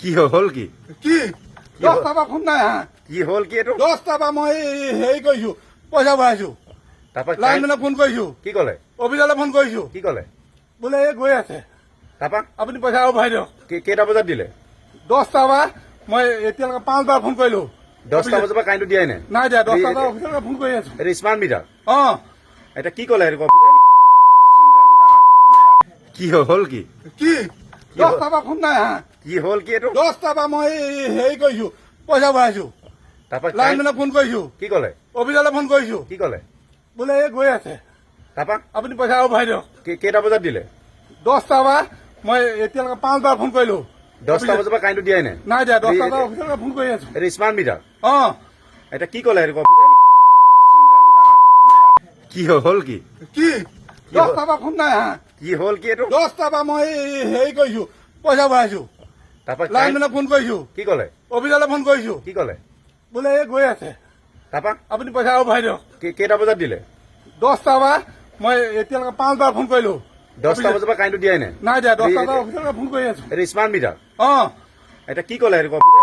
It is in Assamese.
কি হ'ল কি কি 10টা পৰা ফোন নাই হা কি হ'ল কি এইটো 10টা পৰা মই হেৰি কৰিছো পইচা ভৰাইছো তাৰপৰা লাইনমেনক ফোন কৰিছো কি ক'লে অফিচাৰলৈ ফোন কৰিছো কি ক'লে বোলে এই গৈ আছে তাৰপৰা আপুনি পইচা আৰু ভৰাই দিয়ক কেইটা বজাত দিলে 10টা পৰা মই এতিয়ালৈকে 5বাৰ ফোন কৰিলো 10টা বজাৰ পৰা কাৰেণ্টটো দিয়াই নাই নাই দিয়া 10টা পৰা অফিচাৰলৈ ফোন কৰি আছো এইটো স্মাৰ্ট মিটাৰ অ এতিয়া কি ক'লে এইটো অফিচাৰ কি হ'ল কি কি 10টা পৰা ফোন নাই হা কি হ'ল কি এইটো 10টা পৰা মই হেৰি কৰিছো পইচা ভৰাইছো তাৰপৰা লাইনমেনক ফোন কৰিছো কি ক'লে অফিচাৰলৈ ফোন কৰিছো কি ক'লে বোলে এই গৈ আছে তাৰপৰা আপুনি পইচা আৰু ভৰাই দিয়ক কেইটা বজাত দিলে 10টা পৰা মই এতিয়ালৈকে 5বাৰ ফোন কৰিলো 10টা বজাৰ পৰা কাৰেণ্টটো দিয়াই নাই নাই দিয়া 10টা পৰা অফিচাৰলৈ ফোন কৰি আছো এইটো স্মাৰ্ট মিটাৰ অ এতিয়া কি ক'লে এইটো অফিচাৰ কি হ'ল কি কি 10টা পৰা ফোন নাই হা কি হ'ল কি এইটো 10টা পৰা মই হেৰি কৰিছো পইচা ভৰাইছো তাৰপৰা লাইনমেনক ফোন কৰিছো কি ক'লে অফিচাৰলৈ ফোন কৰিছো কি ক'লে বোলে এই গৈ আছে তাৰপৰা আপুনি পইচা আৰু ভৰাই দিয়ক কেইটা বজাত দিলে 10টা পৰা মই এতিয়ালৈকে 5বাৰ ফোন কৰিলো 10টা বজাৰ পৰা কাৰেণ্টটো দিয়াই নাই নাই দিয়া 10টা পৰা অফিচাৰলৈ ফোন কৰি আছো এইটো স্মাৰ্ট মিটাৰ অ এতিয়া কি ক'লে এইটো অফিচাৰ